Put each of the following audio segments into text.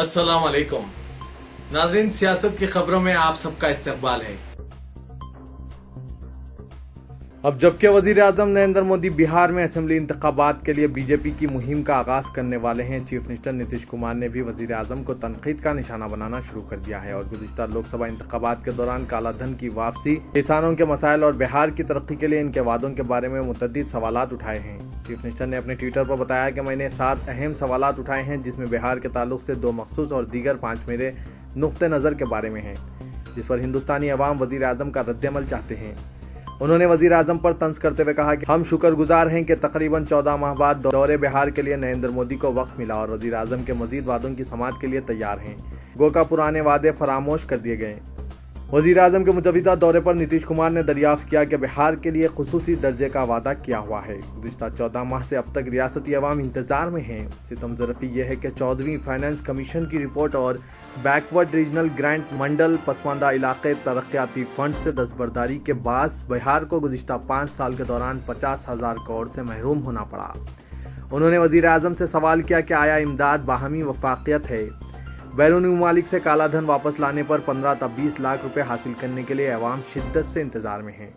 अस्सलाम वालेकुम नाज़रीन, सियासत की खबरों में आप सबका इस्तकबाल है। अब जबकि वजीर आजम नरेंद्र मोदी बिहार में असेंबली इंतखाबात के लिए बीजेपी की मुहिम का आगाज करने वाले हैं, चीफ मिनिस्टर नीतीश कुमार ने भी वजीर आजम को तनकीद का निशाना बनाना शुरू कर दिया है और गुज़िश्ता लोकसभा इंतखाबात के दौरान काला धन की वापसी, किसानों के मसाइल और बिहार की तरक्की के लिए इनके वादों के बारे में मुतअद्दिद सवालात उठाए हैं। चीफ मिनिस्टर ने अपने ट्विटर पर बताया कि मैंने 7 अहम सवालात उठाए हैं, जिसमें बिहार के ताल्लुक से 2 मखसूस और दीगर 5 मेरे नुक्ते नज़र के बारे में हैं, जिस पर हिंदुस्तानी अवाम वजीर आजम का रद्द-ए-अमल चाहते हैं। उन्होंने वजीर आजम पर तंज करते हुए कहा कि हम शुक्रगुजार हैं कि तकरीबन 14 माह बाद दौरे बिहार के लिए नरेंद्र मोदी को वक्त मिला और वजीर आजम के मजीद वादों की समाअत के लिए तैयार हैं। गो का पुराने वादे फरामोश कर दिए गए। वजीर आजम के मुतविदा दौरे पर नीतीश कुमार ने दरियाफ्त किया कि बिहार के लिए खुसूसी दर्जे का वादा किया हुआ है। गुज़िश्ता 14 माह से अब तक रियासती अवाम इंतजार में हैं। सितम ज़रफ़ी यह है कि 14वीं फाइनेंस कमीशन की रिपोर्ट और बैकवर्ड रीजनल ग्रांट मंडल पसमानदा इलाके तरक्याती फंड से दस्तबरदारी के बाद बिहार को गुज़िश्ता 5 साल के दौरान 50,000 करोड़ से महरूम होना पड़ा। उन्होंने वजीर आजम से सवाल किया कि आया इमदाद बाहमी वफाकियत है। बैरूनी ममालिक से काला धन वापस लाने पर 15 तक 20 लाख रुपए हासिल करने के लिए अवाम शिद्दत से इंतजार में हैं।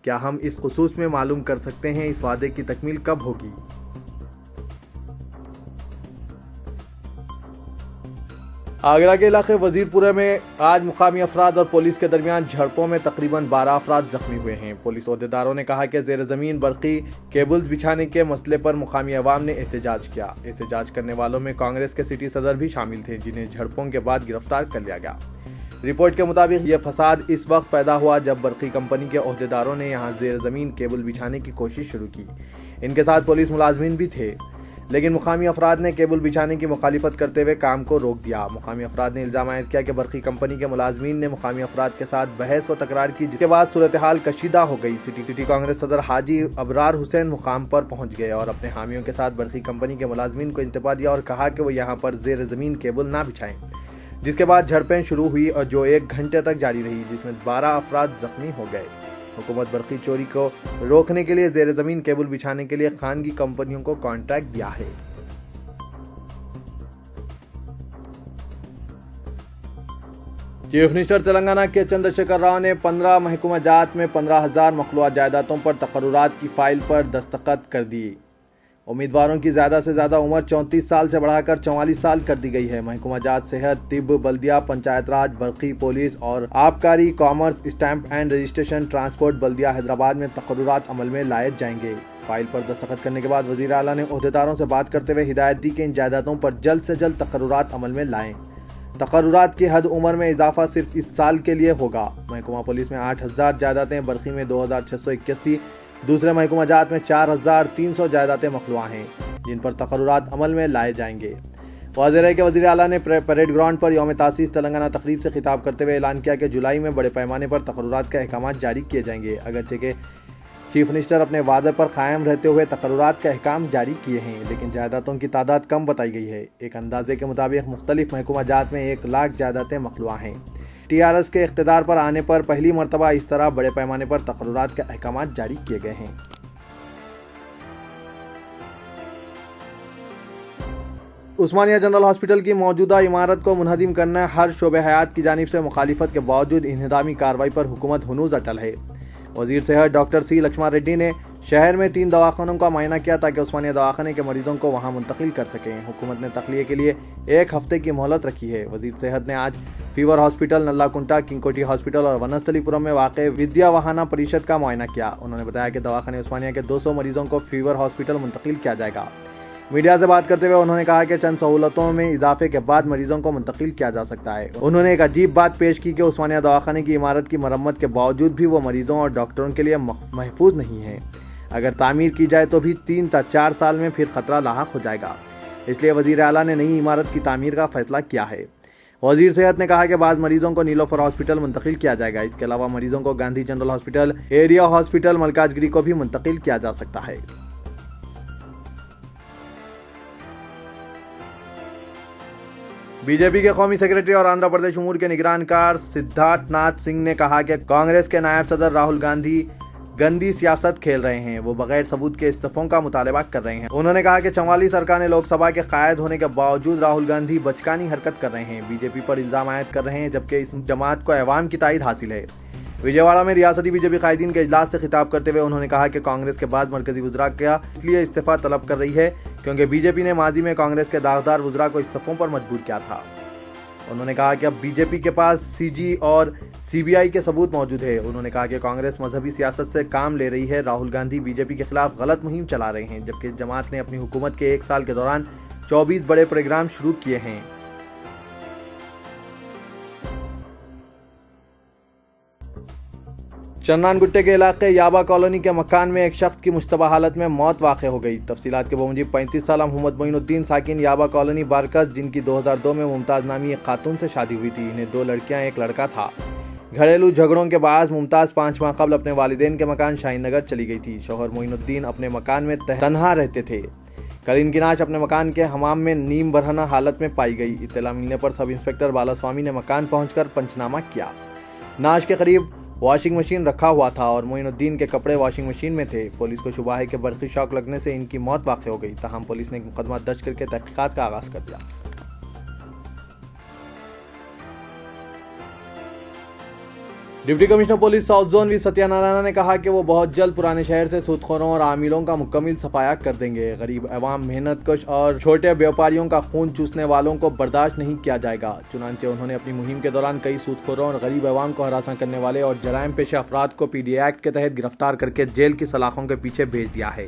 क्या हम इस खुसूस में मालूम कर सकते हैं इस वादे की तकमील कब होगी? आगरा के इलाके वजीरपुरा में आज मुकामी अफराद और पुलिस के दरमियान झड़पों में तकरीबन 12 अफराद जख्मी हुए हैं। पुलिस ओहदेदारों ने कहा कि ज़ेर ज़मीन बरकी केबल्स बिछाने के मसले पर मुकामी अवाम ने एहतजाज किया। एहतजाज करने वालों में कांग्रेस के सिटी सदर भी शामिल थे, जिन्हें झड़पों के बाद गिरफ्तार कर लिया गया। रिपोर्ट के मुताबिक यह फसाद इस वक्त पैदा हुआ जब बरकी कंपनी के ओहदेदारों ने यहाँ ज़ेर ज़मीन केबल बिछाने की कोशिश शुरू की। इनके साथ पुलिस मुलाजमीन भी थे, लेकिन मुकामी अफराद ने केबल बिछाने की मुखालिफत करते हुए काम को रोक दिया। मुकामी अफराद ने इल्जाम आयद किया कि बरकी कंपनी के मुलाजमीन ने मुकामी अफराद के साथ बहस व तकरार की, जिसके बाद सूरत हाल कशीदा हो गई। सिटी कांग्रेस सदर हाजी अबरार हुसैन मुकाम पर पहुंच गए और अपने हामियों के साथ बरकी कंपनी के मुलाजमीन को इंतबा दिया और कहा कि वो यहाँ पर ज़ेर ज़मीन केबल ना बिछाएं, जिसके बाद झड़पें शुरू हुई और जो 1 घंटे तक जारी रही, जिसमें 12 अफराद जख्मी हो गए। हुकूमत बरकी चोरी को रोकने के लिए ज़ेर ज़मीन केबल बिछाने के लिए खानगी कंपनियों को कॉन्ट्रैक्ट दिया है। चीफ मिनिस्टर तेलंगाना के चंद्रशेखर राव ने 15 महकमा जात में 15,000 मखलूआ जायदादों पर तकर्रुरात की फाइल पर दस्तखत कर दिए। उम्मीदवारों की ज़्यादा से ज़्यादा उम्र 34 साल से बढ़ाकर 44 साल कर दी गई है। महकमा जात सेहत, तिब, बल्दिया, पंचायत राज, बरकी, पुलिस और आबकारी, commerce, stamp and registration, transport, बल्दिया हैदराबाद में तकर्रुरात अमल में लाए जाएंगे। फाइल पर दस्तखत करने के बाद वज़ीर आला ने ओहदेदारों से बात करते हुए हिदायत दी कि इन जायदादों पर जल्द से जल्द तकर्रुरात अमल में लाएं। तकर्रुरात की हद उम्र में इजाफा सिर्फ इस साल के लिए होगा। महकमा पुलिस में 8,000 जायदादें, बरकी में 2,681, दूसरे महकमा जात में 4,300 जायदादें मखलूआ हैं, जिन पर तकर्रुरात अमल में लाए जाएंगे। वाज़ेह है कि वज़ीर आला ने परेड ग्राउंड पर यौम तासीस तेलंगाना तकरीब से खिताब करते हुए ऐलान किया कि जुलाई में बड़े पैमाने पर तकर्रुरात के अहकाम जारी किए जाएंगे। अगरचे के चीफ मिनिस्टर अपने वादे पर कायम रहते हुए तकर्रुरात के अहकाम जारी किए हैं, लेकिन जायदादों की तादाद कम बताई गई है। एक अंदाजे के मुताबिक मुख्तलिफ महकमा जात में 1 लाख जायदादें मखलूआ हैं। TRS के इख्तिदार पर आने पर पहली मरतबा इस तरह बड़े पैमाने पर तकर्रुरात के अहकाम जारी किए गए हैं। उस्मानिया जनरल हॉस्पिटल की मौजूदा इमारत को मुनहदिम करना हर शोबे हयात की जानिब से मुखालिफत के बावजूद इन्हिदामी कार्रवाई पर हुकूमत हनूज अटल है। वजीर सेहत डॉक्टर सी लक्ष्मण रेड्डी ने शहर में 3 दवाखानों का मुआयना किया ताकि उस्मानिया दवाखाने के मरीजों को वहां मुंतकिल कर सकें। हुकूमत ने तखलिए के लिए 1 हफ्ते की मोहलत रखी है। वजीर सेहत ने आज फीवर हॉस्पिटल, नल्लाकुंटा, किंगकोटी हॉस्पिटल और वनस्थलीपुरम में वाक़े विद्या वाहना परिषद का मुआयना किया। उन्होंने बताया कि दवाखाने उस्मानिया के 200 मरीजों को फीवर हॉस्पिटल मुंतकिल किया जाएगा। मीडिया से बात करते हुए उन्होंने कहा कि चंद सहूलतों में इजाफे के बाद मरीजों को मुंतकिल किया जा सकता है। उन्होंने एक अजीब बात पेश की कि उस्मानिया दवाखाने की इमारत की मरम्मत के बावजूद भी वो मरीजों और डॉक्टरों के लिए महफूज नहीं है। अगर तामीर की जाए तो भी 3 से 4 साल में फिर खतरा लाहक हो जाएगा। इसलिए वजीर आला ने नई इमारत की तामीर का फैसला किया है। वजीर सेहत ने कहा कि बाद मरीजों को नीलोफर हॉस्पिटल मुंतकिल किया जाएगा। इसके अलावा मरीजों को Gandhi general hospital, area hospital, Malkajgiri को भी मुंतकिल किया जा सकता है। बीजेपी के कौमी सेक्रेटरी और आंध्र प्रदेश उमूर के निगरानकार सिद्धार्थ नाथ सिंह ने कहा कि कांग्रेस के नायब सदर राहुल गांधी गंदी सियासत खेल रहे हैं। वो बगैर सबूत के इस्तीफों का मुतालबा कर रहे हैं। उन्होंने कहा कि 44 अरकान लोकसभा के कायद होने के बावजूद राहुल गांधी बचकानी हरकत कर रहे हैं, बीजेपी पर इल्जाम आयद कर रहे हैं, जबकि इस जमात को अवाम की ताईद हासिल है। विजयवाड़ा में रियासती बीजेपी कायदीन के इजलास से खिताब करते हुए उन्होंने कहा कि कांग्रेस के बाद मरकजी वज़रा का इसलिए इस्तीफा तलब कर रही है क्योंकि बीजेपी ने माजी में कांग्रेस के दागदार वज़रा को इस्तीफों पर मजबूर किया था। उन्होंने कहा कि अब बीजेपी के पास सीजी और सीबीआई के सबूत मौजूद है। उन्होंने कहा कि कांग्रेस मजहबी सियासत से काम ले रही है। राहुल गांधी बीजेपी के खिलाफ गलत मुहिम चला रहे हैं, जबकि जमात ने अपनी हुकूमत के 1 साल के दौरान 24 बड़े प्रोग्राम शुरू किए हैं। चन्नानगुट्टे के इलाके याबा कॉलोनी के मकान में एक शख्स की मुश्तबा हालत में मौत वाक़ हो गई। तफसीलात के मुताबिक 35 साल मोहम्मद मोइनुद्दीन साकिन याबा कॉलोनी बारकस, जिनकी 2002 में मुमताज़ नामी एक खातून से शादी हुई थी। इन्हें 2 लड़कियां एक लड़का था। घरेलू झगड़ों के बाद मुमताज़ 5 माह कबल अपने वालिदैन के मकान शाहीन नगर चली गई थी। शौहर मोइनुद्दीन अपने मकान में तन्हा रहते थे। कल इनकी नाश अपने मकान के हमाम में नीम बरहना हालत में पाई गई। इत्तला मिलने पर सब इंस्पेक्टर बालास्वामी ने मकान पहुंचकर पंचनामा किया। नाश के करीब वॉशिंग मशीन रखा हुआ था और मोइनुद्दीन के कपड़े वॉशिंग मशीन में थे। पुलिस को शुबा है कि बर्क़ी शॉक लगने से इनकी मौत वाक़ हो गई। ताहम पुलिस ने एक मुकदमा दर्ज करके तहक़ीक़ात का आगाज़ कर दिया। Deputy commissioner police south zone V Satyanarayana ने कहा कि वो बहुत जल्द पुराने शहर से सूदखोरों और आमिलों का मुकम्मल सफाया कर देंगे। गरीब अवाम, मेहनतकश और छोटे व्यापारियों का खून चूसने वालों को बर्दाश्त नहीं किया जाएगा। चुनांचे उन्होंने अपनी मुहिम के दौरान कई सूदखोरों और गरीब अवाम को हरासा करने वाले और जराइम पेशा अफराद को पीडी एक्ट के तहत गिरफ्तार करके जेल की सलाखों के पीछे भेज दिया है।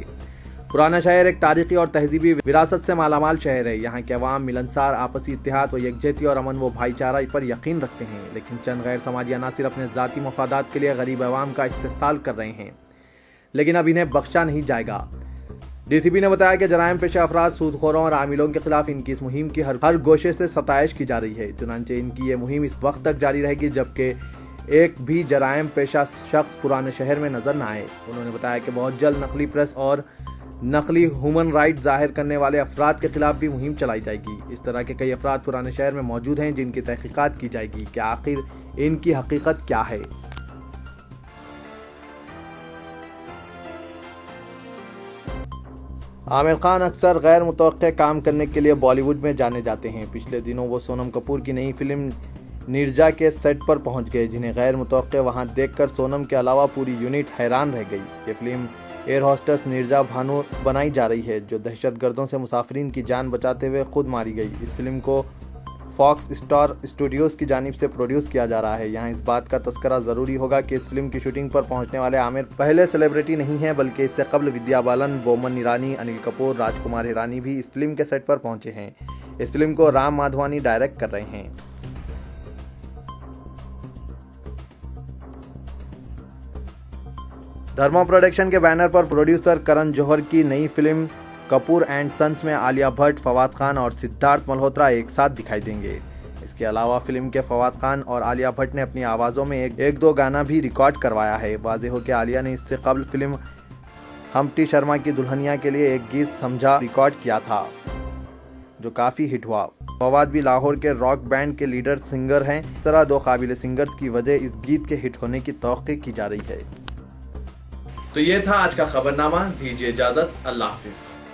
पुराना शहर एक तारीखी और तहजीबी विरासत से मालामाल शहर है। यहाँ के अवाम मिलनसार, आपसी इत्तेहाद व यकजहती और अमन व भाईचारा पर यकीन रखते हैं, लेकिन चंद गैर समाजी अनासिर अपने ज़ाती मफादात के लिए गरीब अवाम का इस्तेहसाल कर रहे हैं, लेकिन अब इन्हें बख्शा नहीं जाएगा। डीसीपी ने बताया कि जराइम पेशा अफराद, सूदखोरों और आमिलों के खिलाफ इनकी इस मुहिम की हर गोशे से सताइश की जा रही है। चुनांचे इनकी ये मुहिम इस वक्त तक जारी रहेगी जबकि एक भी जराइम पेशा शख्स पुराने शहर में नजर न आए। उन्होंने बताया कि बहुत जल्द नकली प्रेस और नकली ह्यूमन राइट जाहिर करने वाले अफराद के खिलाफ भी मुहिम चलाई जाएगी। इस तरह के कई अफराद पुराने शहर में मौजूद हैं जिनकी तहकीकात की जाएगी कि आखिर इनकी हकीकत क्या है। आमिर खान अक्सर गैर मुतवक्के काम करने के लिए बॉलीवुड में जाने जाते हैं। पिछले दिनों वो सोनम कपूर की नई फिल्म नीरजा के सेट पर पहुंच गए, जिन्हें गैर मुतवक्के वहां देखकर सोनम के अलावा पूरी यूनिट हैरान रह गई। ये film air hostess Neerja Bhanu बनाई जा रही है, जो दहशतगर्दों से मुसाफिरीन की जान बचाते हुए खुद मारी गई। इस फिल्म को फॉक्स स्टार स्टूडियोज़ की जानिब से प्रोड्यूस किया जा रहा है। यहाँ इस बात का तस्करा ज़रूरी होगा कि इस फिल्म की शूटिंग पर पहुँचने वाले आमिर पहले सेलिब्रिटी नहीं हैं, बल्कि इससे कबल विद्या बालन, बोमन ईरानी, अनिल कपूर, राजकुमार हिरानी भी इस फिल्म के सेट पर पहुँचे हैं। इस फिल्म को राम माधवानी डायरेक्ट कर रहे हैं। धर्मा प्रोडक्शन के बैनर पर प्रोड्यूसर करण जौहर की नई फिल्म कपूर एंड सन्स में आलिया भट्ट, फवाद खान और सिद्धार्थ मल्होत्रा एक साथ दिखाई देंगे। इसके अलावा फिल्म के फवाद खान और आलिया भट्ट ने अपनी आवाज़ों में एक दो गाना भी रिकॉर्ड करवाया है। वाज़ेह हो कि आलिया ने इससे कबल फिल्म हम्प्टी शर्मा की दुल्हनिया के लिए एक गीत समझा रिकॉर्ड किया था, जो काफ़ी हिट हुआ। फवाद भी लाहौर के रॉक बैंड के लीडर सिंगर हैं। इस तरह 2 काबिल सिंगर्स की वजह इस गीत के हिट होने की तौक़ी की जा रही है। तो ये था आज का खबरनामा। दीजिए इजाजत, अल्लाह हाफिज।